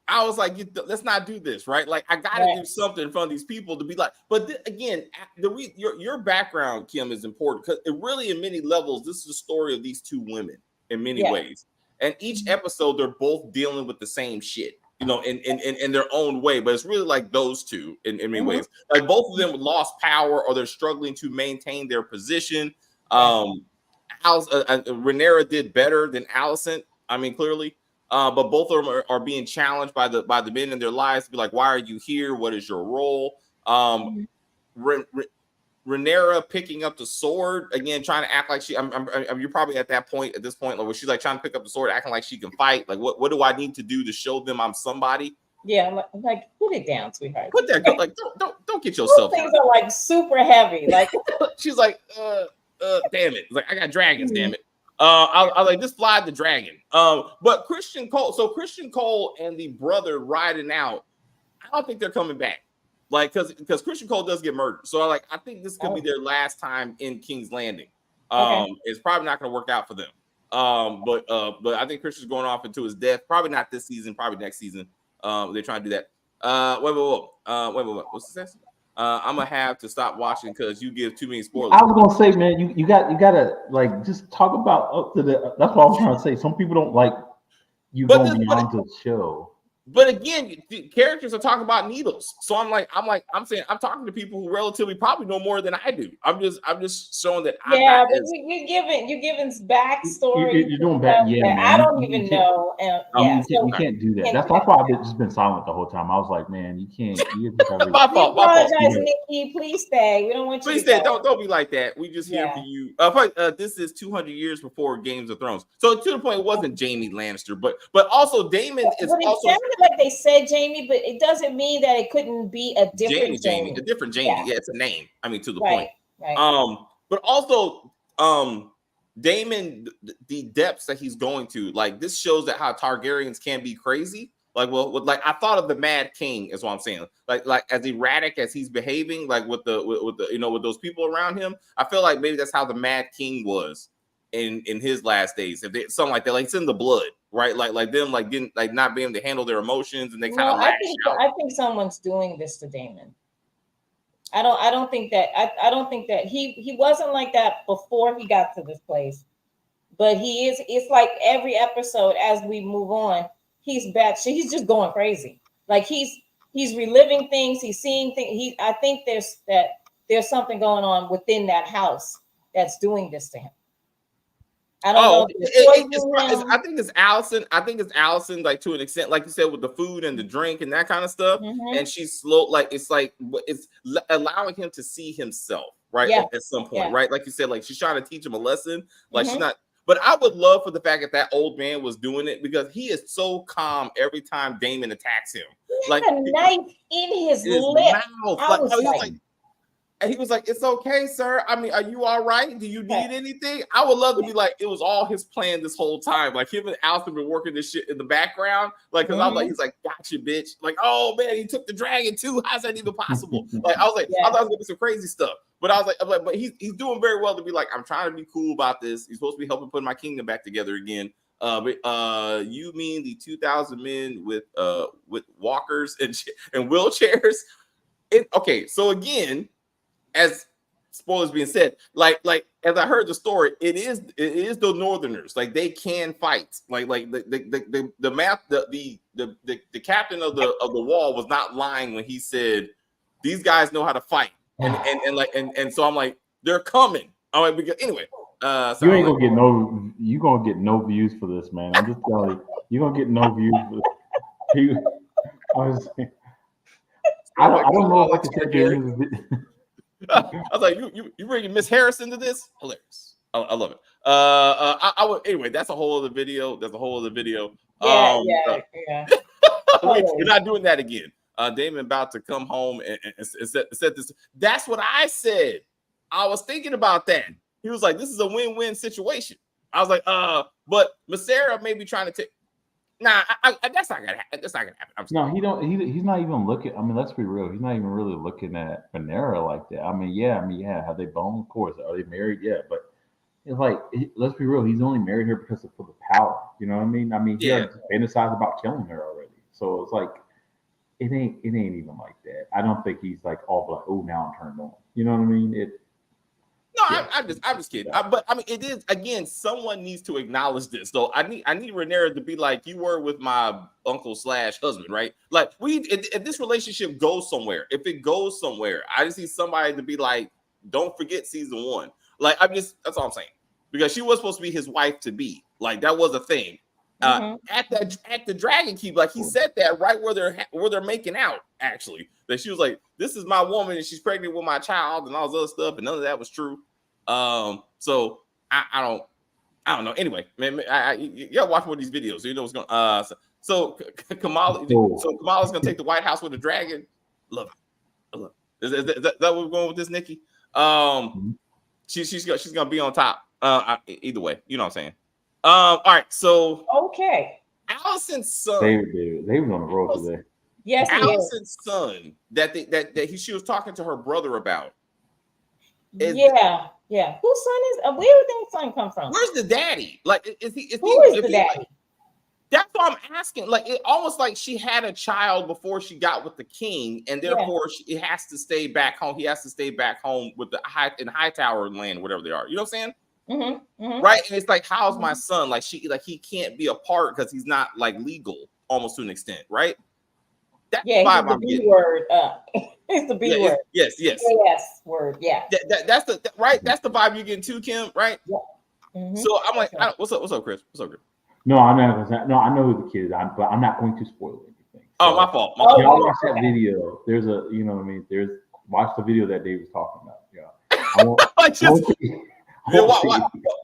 I was like, let's not do this, right? Like I gotta do something in front of these people to be like. But again, your background, Kim, is important because it really, in many levels, this is the story of these two women in many ways. And each episode, they're both dealing with the same shit, you know, in their own way. But it's really like those two in many ways. Like both of them lost power, or they're struggling to maintain their position. Rhaenyra did better than Alicent. I mean, clearly. But both of them are being challenged by the men in their lives to be like, why are you here? What is your role? Rhaenyra picking up the sword again, trying to act like you're probably at this point, like where she's like trying to pick up the sword, acting like she can fight. Like, what do I need to do to show them I'm somebody? Yeah, like put it down, sweetheart. Put that, like don't get yourself. Those things are like super heavy. Like she's like, damn it, like I got dragons, damn it. I like just fly the dragon. But Christian Cole and the brother riding out, I don't think they're coming back. Like because Christian Cole does get murdered. So I think this could be their last time in King's Landing. It's probably not going to work out for them. But I think Christian's going off into his death. Probably not this season. Probably next season. They're trying to do that. Wait. What's this? I'm gonna have to stop watching because you give too many spoilers. I was gonna say, man, you gotta like just talk about up to the. That's what I was trying to say. Some people don't like you going beyond the show. But again, the characters are talking about needles, so I'm saying I'm talking to people who relatively probably know more than I do. I'm just showing that. You're giving backstory. You're doing back. Yeah, man. I don't even know. You can't do that. That's why I've just been silent the whole time. I was like, man, you can't. My fault. Apologize, Nikki. Please stay. We don't want you. Please stay. Don't be like that. We just here for you. This is 200 years before Games of Thrones, so to the point, it wasn't Jamie Lannister, but also Daemon is also. Like they said Jamie, but it doesn't mean that it couldn't be a different Jamie. A different Jamie. Yeah, it's a name. I mean, to the point. Right. But also, Daemon, the depths that he's going to, like this shows that how Targaryens can be crazy. Like, like I thought of the Mad King, is what I'm saying. Like as erratic as he's behaving, like with those people around him, I feel like maybe that's how the Mad King was in his last days. If they something like that, like it's in the blood. Right, like them, like getting, like not being able to handle their emotions, and they kind of lash out. I think someone's doing this to Daemon. I don't think that he wasn't like that before he got to this place, but he is. It's like every episode as we move on, he's batshit. He's just going crazy. Like he's reliving things. He's seeing things. I think there's something going on within that house that's doing this to him. I don't know. I think it's Alicent. Like to an extent, like you said, with the food and the drink and that kind of stuff. And she's slow. Like it's allowing him to see himself, right? At some point, right? Like you said, like she's trying to teach him a lesson. Like she's not. But I would love for the fact that old man was doing it because he is so calm every time Daemon attacks him. He had a knife in his lip. Mouth. And he was like, "It's okay, sir. I mean, are you all right? Do you need anything?" I would love to be like, it was all his plan this whole time. Like him and Alicent been working this shit in the background. Like, because I was like, he's like, "Gotcha, bitch." Like, oh man, he took the dragon too. How's that even possible? Like, I was like, I thought it was gonna be some crazy stuff. But I was like, but he's doing very well to be like, I'm trying to be cool about this. He's supposed to be helping put my kingdom back together again. You mean the 2,000 men with walkers and wheelchairs? Okay, so again, as spoilers being said, like as I heard the story, it is the Northerners, like they can fight, like the map, the captain of the wall was not lying when he said these guys know how to fight, and so I'm like, they're coming. I'm like, because anyway, so you ain't gonna get no, you gonna get no views for this, man. I'm just telling you, you're gonna get no views for this. I don't know if I can take it. I was like, you bringing Miss Harris into this? Hilarious. I love it. I would anyway. That's a whole other video. Yeah. We're not doing that again. Damon about to come home and set this. That's what I said. I was thinking about that. He was like, this is a win-win situation. I was like, but Masera may be trying to take. Nah, that's not gonna happen. That's not gonna happen. No, he's not even looking. I mean, let's be real. He's not even really looking at Rhaenyra like that. I mean, yeah. Have they boned? Of course. Are they married? Yeah, but it's like, let's be real. He's only married her because for the power. You know what I mean? I mean, he had fantasized about killing her already. So it's like, it ain't even like that. I don't think he's like all like, oh, now I'm turned on. You know what I mean? I'm just kidding. But I mean, it is, again, someone needs to acknowledge this. So I need Rhaenyra to be like, you were with my uncle / husband, right? Like if this relationship goes somewhere, if it goes somewhere, I just need somebody to be like, don't forget season 1. Like that's all I'm saying, because she was supposed to be his wife to be. Like that was a thing. At the Dragon Keep, like he said that right where they're making out, actually, that she was like, this is my woman and she's pregnant with my child and all this other stuff, and none of that was true. So I don't know. Anyway, man, you gotta watch more of these videos so you know what's going. So Kamala's gonna take the White House with a dragon. Love it. Is that what we're going with this, Nikki? She's gonna be on top. Either way, you know what I'm saying. All right, so okay. Allison's son. They were on the road today. Yes, Allison's son that she was talking to her brother about. Yeah. Whose son is? Where did that son come from? Where's the daddy? Like, is the daddy? Like, that's what I'm asking. Like, it almost like she had a child before she got with the king, and therefore it has to stay back home. He has to stay back home with the Hightower land, whatever they are. You know what I'm saying? Right? And it's like, how's my son? Like he can't be a part because he's not like legal, almost to an extent, right? That's the vibe I'm getting. Word. It's the B word. Yes. Yes word. Yeah. That's the right. That's the vibe you're getting too, Kim. Right. Yeah. So I'm like, what's up, Chris? What's up, Chris? No, I know who the kid is, but I'm not going to spoil anything. So, my fault. Y'all watch that video. There's you know what I mean. Watch the video that Dave was talking about.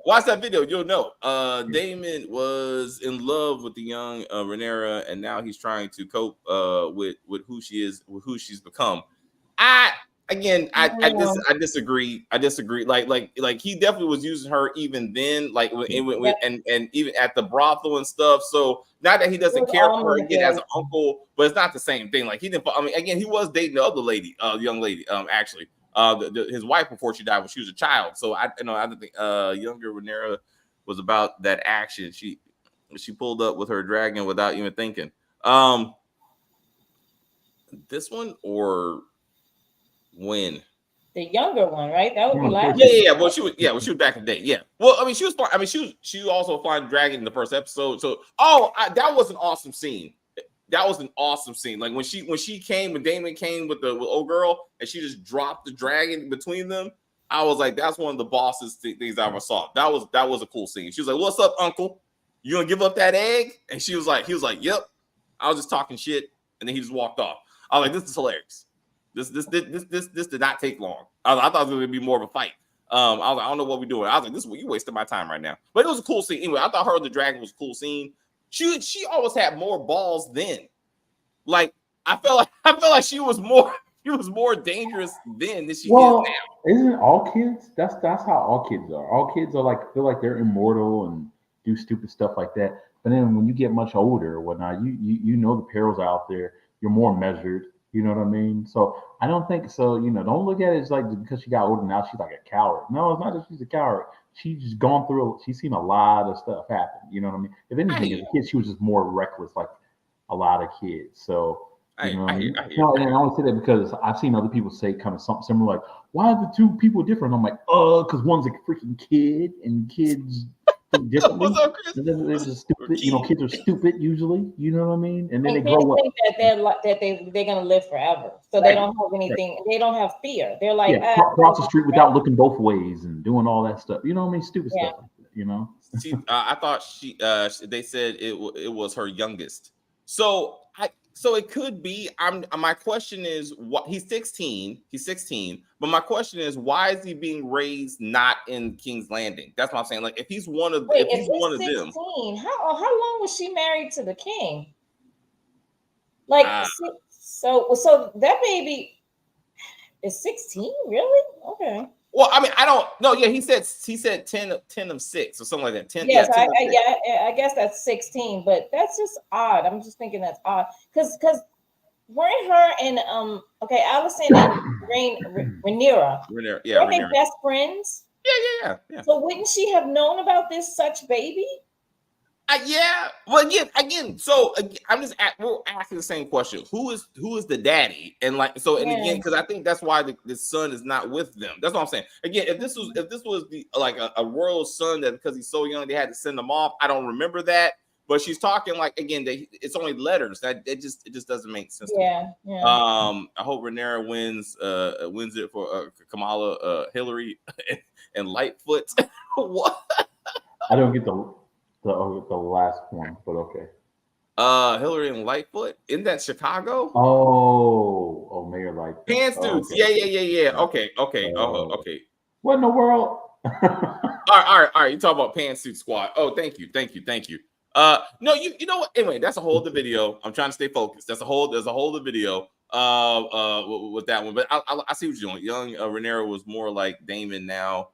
Watch that video. You'll know. Damon was in love with the young Rhaenyra, and now he's trying to cope with who she is, with who she's become. I disagree. Like he definitely was using her even then, like and even at the brothel and stuff. So not that he doesn't care for her again as an uncle, but it's not the same thing. Like he didn't. I mean, again, he was dating the other lady, young lady, actually. His wife before she died when she was a child. So I think younger Rhaenyra was about that action. She pulled up with her dragon without even thinking. This one or when? The younger one, right? That would be last. Yeah. Well, she was back in the day. Yeah. Well, I mean, she was also flying the dragon in the first episode. So that was an awesome scene. That was an awesome scene. Like when she came, when Damon came with old girl, and she just dropped the dragon between them. I was like, that's one of the bossest things I ever saw. That was a cool scene. She was like, "What's up, Uncle? You gonna give up that egg?" And he was like, "Yep." I was just talking shit, and then he just walked off. I was like, "This is hilarious. This did not take long." I thought it was gonna be more of a fight. I was like, "I don't know what we're doing." I was like, "This is what you wasting my time right now." But it was a cool scene. Anyway, I thought her and the dragon was a cool scene. She always had more balls then. Like I felt like she was more dangerous then than she is now. Isn't it all kids? That's how all kids are. All kids are like feel like they're immortal and do stupid stuff like that. But then when you get much older or whatnot, you know the perils out there. You're more measured. You know what I mean? So I don't think so. Don't look at it as like because she got older now she's like a coward. No, it's not that she's a coward. She's just gone through. She's seen a lot of stuff happen. You know what I mean? If anything, as a kid, she was just more reckless, like a lot of kids. So you know what I mean? No, and I only say that because I've seen other people say kind of something similar, like, "Why are the two people different?" I'm like, because one's a freaking kid, and kids think differently. What's up, Chris? And then they're just stupid. Kids are stupid usually. You know what I mean? And then they kids grow up. think that they're gonna live forever, so they don't have anything. They don't have fear. They're like, cross the street without looking both ways and doing all that stuff. You know what I mean? Stupid stuff. I thought they said it was her youngest. So it could be. My question is, what he's 16. He's 16. But my question is, why is he being raised not in King's Landing? That's what I'm saying. Like, if he's one of them, how long was she married to the king? Like, so that baby is 16, really? Okay. Well, I mean, I don't know. Yeah, he said 10 of 6 or something like that. 10. Yes, yeah, 10 I guess that's 16, but that's just odd. I'm just thinking that's odd because weren't her and Allison and Rhaenyra, yeah, weren't they best friends? Yeah. So wouldn't she have known about this such baby? Yeah. Well, again. So we're asking the same question: Who is the daddy? And again, because I think that's why the son is not with them. That's what I'm saying. Again, if this was the a royal son that because he's so young they had to send him off, I don't remember that. But she's talking it's only letters. It just doesn't make sense. Yeah. I hope Rhaenyra wins it for Kamala, Hillary, and Lightfoot. What? I don't get the last one, but okay. Hillary and Lightfoot. Isn't that Chicago? Oh, Mayor Lightfoot. Pantsuits. Yeah. Okay. Okay. What in the world? All right. You talk about Pantsuit Squad. Oh, thank you. No, you know what? Anyway, that's a whole other video. I'm trying to stay focused. There's a whole other video with that one. But I see what you're doing. Young Rhaenyra was more like Daemon now.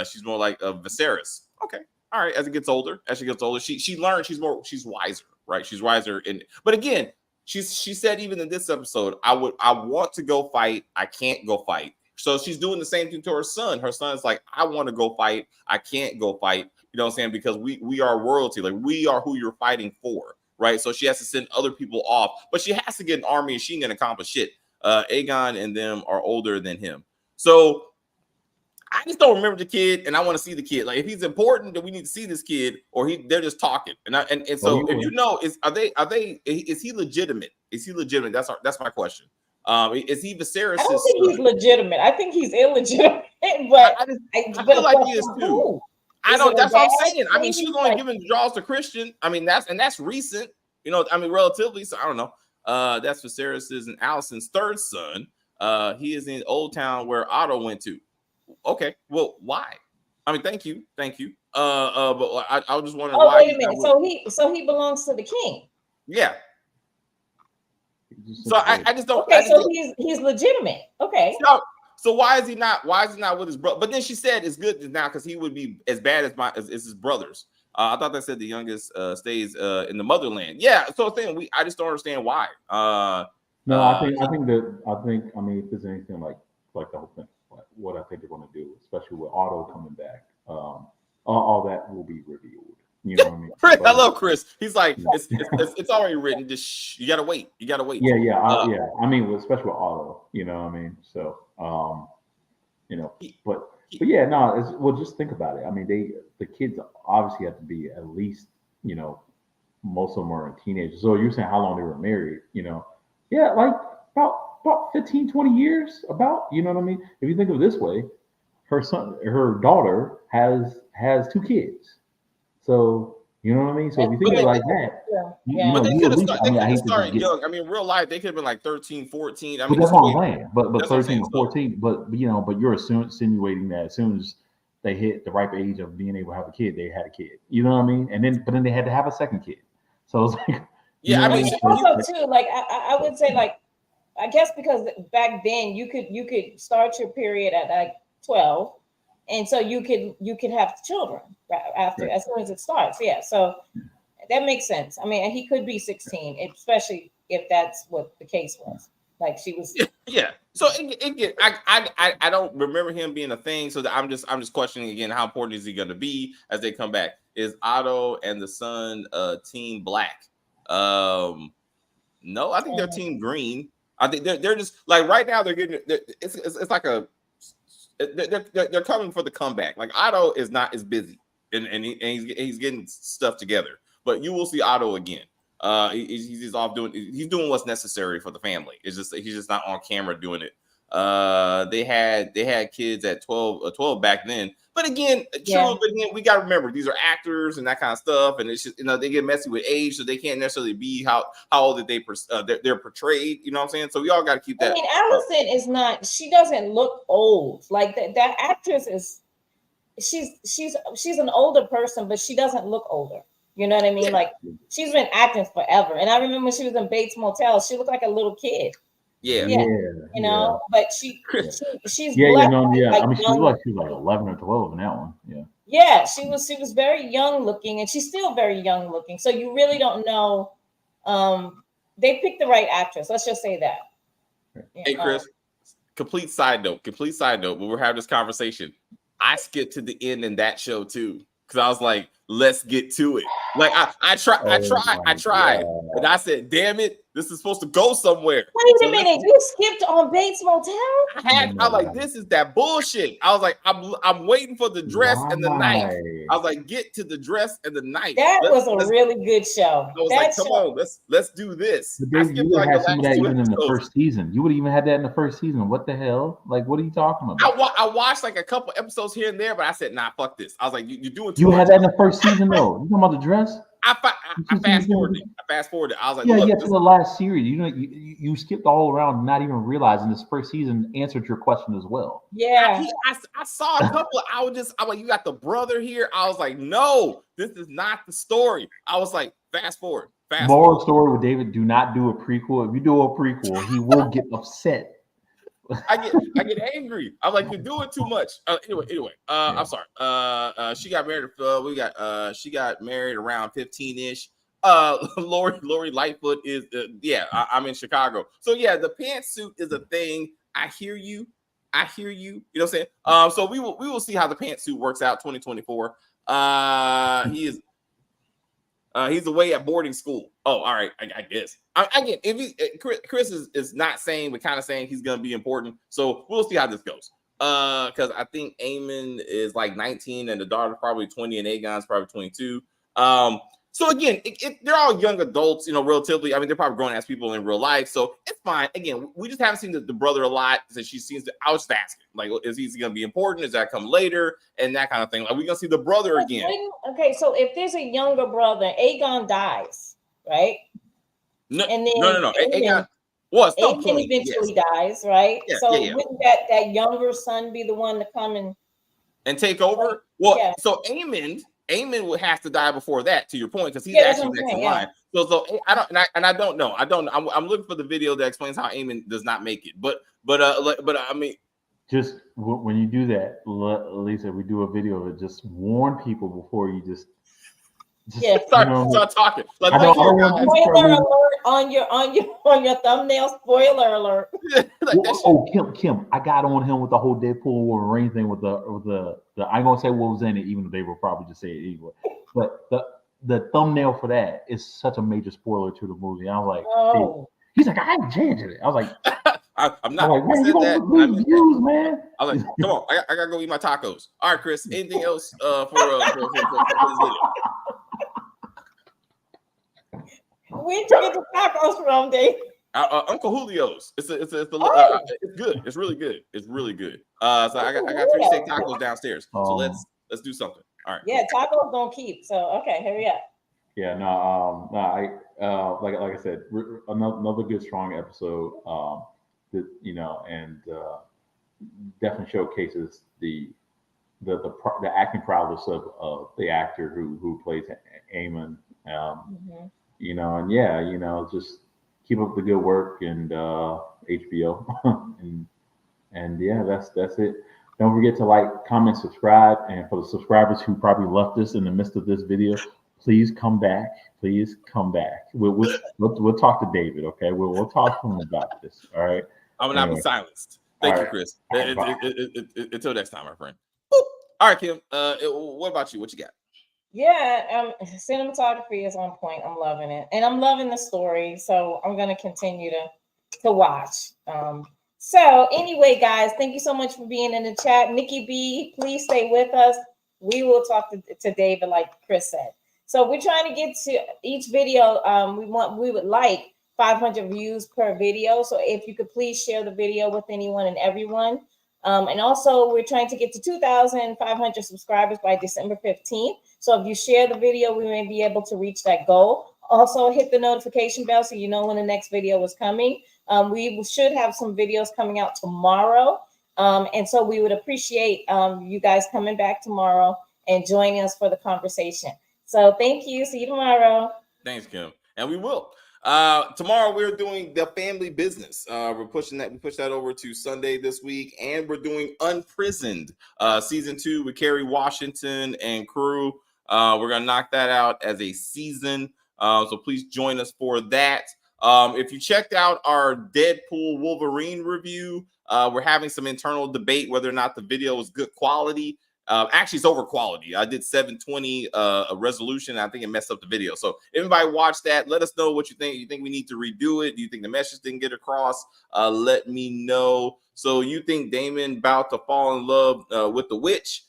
She's more like Viserys. Okay. All right, as she gets older, she learned she's wiser, right? She's wiser. But again, she said even in this episode, I want to go fight. I can't go fight. So she's doing the same thing to her son. Her son's like, I want to go fight. I can't go fight. You know what I'm saying? Because we are royalty. Like, we are who you're fighting for, right? So she has to send other people off, but she has to get an army and she ain't gonna accomplish shit. Aegon and them are older than him. So I just don't remember the kid, and I want to see the kid. Like, if he's important, then we need to see this kid, or they're just talking. And so if you know, is he legitimate? Is he legitimate? That's my question. Is he Viserys? I don't think he's legitimate. I think he's illegitimate. But I feel like he is too. I don't. That's what I'm saying. I mean, she's only giving draws to Christian. I mean, that's recent. Relatively. So I don't know. That's Viserys's and Allison's third son. He is in Old Town where Otto went to. Okay, well, why? I mean, thank you. But I was just wondering why. Wait a minute. So he belongs to the king. Yeah. So I just don't. Okay, so he's legitimate. Okay. So why is he not? Why is he not with his brother? But then she said it's good now because he would be as bad as his brothers. I thought that said the youngest stays in the motherland. Yeah. So I just don't understand why. No, I think I mean, if there's anything like the whole thing. What I think they're going to do, especially with Otto coming back, all that will be revealed. You know what I mean? I love Chris. He's like, it's already written. Just you gotta wait. Yeah. I mean, especially with Otto. You know what I mean? So, but yeah, no. Well, just think about it. I mean, the kids obviously have to be at least, most of them are teenagers. So you're saying how long they were married? Yeah, like about 15, 20 years, you know what I mean? If you think of it this way, her daughter has 2 kids. So, you know what I mean? So if you think of it like that, but they could have started young. I mean, real life, they could have been like 13, 14. I mean, that's what I'm saying. But 13 or 14, but you're insinuating that as soon as they hit the ripe age of being able to have a kid, they had a kid. You know what I mean? But then they had to have a second kid. So it's like, I mean, also too, like I would say, like, I guess because back then you could start your period at like 12, and so you could have children after as soon as it starts. Yeah, so that makes sense. I mean, he could be 16, especially if that's what the case was. Like she was. Yeah. So I don't remember him being a thing. So that I'm just questioning again, how important is he going to be as they come back? Is Otto and the son team black? No, I think they're team green. I think they're just like right now they're getting it's like a they're coming for the comeback. Like Otto is busy and he's getting stuff together. But you will see Otto again. He's off doing what's necessary for the family. It's just he's just not on camera doing it. They had kids at 12 back then. But again, but again, we got to remember these are actors and that kind of stuff, and it's just they get messy with age, so they can't necessarily be how old that they're portrayed. You know what I'm saying? So we all got to keep that. I mean, Allison is not. She doesn't look old. Like that actress is. She's an older person, but she doesn't look older. You know what I mean? Like she's been acting forever. And I remember when she was in Bates Motel, she looked like a little kid. Yeah. You know, but she's I mean, she was like 11 or 12 in that one. Yeah, she was very young looking, and she's still very young looking. So you really don't know. They picked the right actress. Let's just say that. Hey, Chris. Complete side note. When we're having this conversation, I skipped to the end in that show too, because I was like, let's get to it. Like I tried, and I said, damn it, this is supposed to go somewhere. Wait a minute, you skipped on Bates Motel? I'm like, this is that bullshit. I was like, I'm waiting for the dress and the knife. I was like, get to the dress and the knife. That was a really good show. I was like, come on, let's do this. But David, you would have had some of that even in the first season. You would even had that in the first season. What the hell? Like, what are you talking about? I watched like a couple episodes here and there, but I said, nah, fuck this. I was like, you're doing too You much. had that in the first season though. You talking about the dress? I fast forwarded. I was like, to the last series. You skipped all around, not even realizing this first season answered your question as well. Yeah, I saw a couple. I'm like, you got the brother here. I was like, no, this is not the story. I was like, fast forward. Moral story with David: do not do a prequel. If you do a prequel, he will get upset. I get angry. I'm like, you're doing too much. Anyway. I'm sorry. She got married. She got married around 15-ish. Lori Lightfoot is. I'm in Chicago. So yeah, the pantsuit is a thing. I hear you. You know what I'm saying? So we will see how the pantsuit works out. 2024. He's away at boarding school. Oh, all right. I guess. I get if Chris is not saying, but kind of saying he's gonna be important. So we'll see how this goes. Because I think Eamon is like 19 and the daughter's probably 20 and Aegon's probably 22. So again, they're all young adults, relatively. I mean, they're probably grown ass people in real life, so it's fine. Again, we just haven't seen the brother a lot. So she seems to. I was just asking, like, is he going to be important? Is that come later and that kind of thing? Like, we gonna see the brother again? Okay, so if there's a younger brother, Aegon dies, right? No. Aegon eventually dies, right? Wouldn't that younger son be the one to come and take over? Well, so Aemon would have to die before that. To your point, because he's actually next in line. So I don't know. I'm looking for the video that explains how Aemon does not make it. But I mean, just when you do that, Lisa, we do a video of it. Just warn people before you just start talking. Like, spoiler alert on your thumbnail. Spoiler alert. Kim, I got on him with the whole Deadpool Wolverine thing with the I ain't gonna say what was in it, even though they will probably just say it anyway. But the thumbnail for that is such a major spoiler to the movie. I was like, hey. He's like, I ain't changing it. I was like, I'm not. Like, man, you gonna lose views, man. I was like, come on, I gotta go eat my tacos. All right, Chris. Anything else for this video? Where'd you get the tacos from, Dave? Uncle Julio's. It's good. It's really good. It's really good. So I got 3 steak tacos downstairs. So let's do something. All right. Yeah, tacos don't keep. So okay, hurry up. Yeah, no, like I said, another good strong episode. And definitely showcases the acting prowess of the actor who plays Aemon. Just keep up the good work and HBO and that's it. Don't forget to like, comment, subscribe, and for the subscribers who probably left us in the midst of this video, please come back. Please come back. We'll talk to David. Okay, we'll talk to him about this. All right. I will not be silenced. Thank you, Chris. Until next time, my friend. Boop. All right, Kim. What about you? What you got? Yeah, cinematography is on point. I'm loving it, and I'm loving the story. So I'm gonna continue to watch. So anyway, guys, thank you so much for being in the chat. Nikki B, please stay with us. We will talk to David, like Chris said. So we're trying to get to each video. We would like 500 views per video. So if you could please share the video with anyone and everyone. And also we're trying to get to 2,500 subscribers by December 15th. So if you share the video, we may be able to reach that goal. Also hit the notification bell so you know when the next video is coming. We should have some videos coming out tomorrow. And so we would appreciate you guys coming back tomorrow and joining us for the conversation. So thank you. See you tomorrow. Thanks, Kim. And we will. Tomorrow we're doing The Family Business. We push that over to Sunday this week, and we're doing Unprisoned season 2 with Kerry Washington and crew. We're gonna knock that out as a season. So please join us for that. If you checked out our Deadpool Wolverine review, we're having some internal debate whether or not the video is good quality. Actually, it's over quality. I did 720 a resolution. I think it messed up the video. So if anybody watched that, let us know what you think. You think we need to redo it? Do you think the message didn't get across? Let me know. So you think Damon about to fall in love with the witch?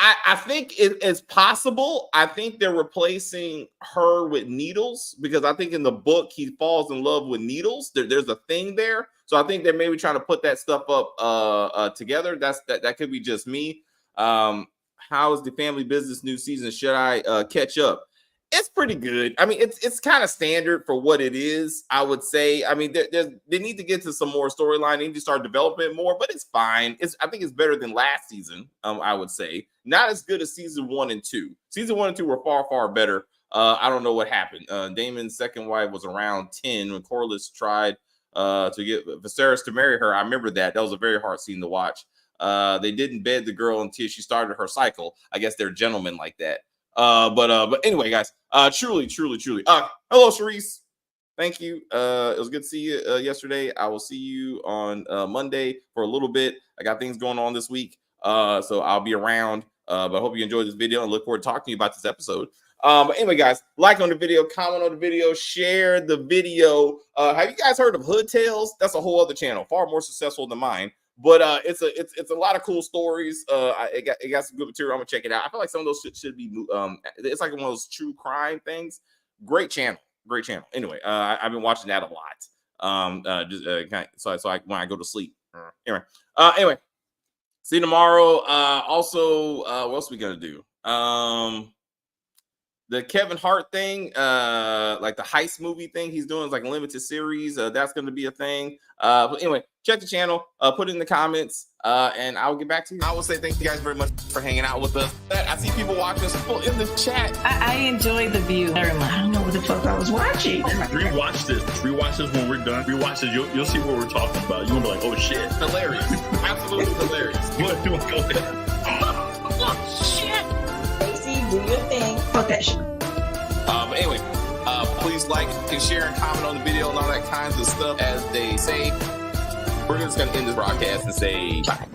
I think it is possible. I think they're replacing her with Needles, because I think in the book he falls in love with Needles. There's a thing there. So I think they're maybe trying to put that stuff up together. That could be just me. How is The Family Business new season? Should I catch up? It's pretty good. I mean, it's kind of standard for what it is, I would say. I mean, they need to get to some more storyline. They need to start developing more, but it's fine. I think it's better than last season, I would say. Not as good as season 1 and 2. Season 1 and 2 were far, far better. I don't know what happened. Damon's second wife was around 10 when Corliss tried to get Viserys to marry her. I remember that. That was a very hard scene to watch. They didn't bed the girl until she started her cycle. I guess they're gentlemen like that. But anyway, guys, truly. Hello, Sharice. Thank you. It was good to see you yesterday. I will see you on Monday for a little bit. I got things going on this week, so I'll be around. But I hope you enjoyed this video and look forward to talking to you about this episode. But anyway, guys, like on the video, comment on the video, share the video. Have you guys heard of Hood Tales? That's a whole other channel, far more successful than mine. But it's a lot of cool stories. It got some good material. I'm gonna check it out. I feel like some of those should be it's like one of those true crime things. Great channel. Anyway, I've been watching that a lot. So when I go to sleep. Anyway, see you tomorrow. Also, what else are we gonna do? The Kevin Hart thing, like the heist movie thing he's doing is like a limited series. That's going to be a thing. But anyway, check the channel, put it in the comments, and I'll get back to you. I will say thank you guys very much for hanging out with us. I see people watching us in the chat. I enjoyed the view. I don't know what the fuck I was watching. Rewatch this when we're done. Rewatch this. You'll see what we're talking about. You'll be like, oh shit. Hilarious. Absolutely hilarious. Go ahead. Oh, shit. Stacey, do your thing. Fuck that shit. But anyway, please like and share and comment on the video and all that kinds of stuff. As they say, we're just going to end this broadcast and say bye.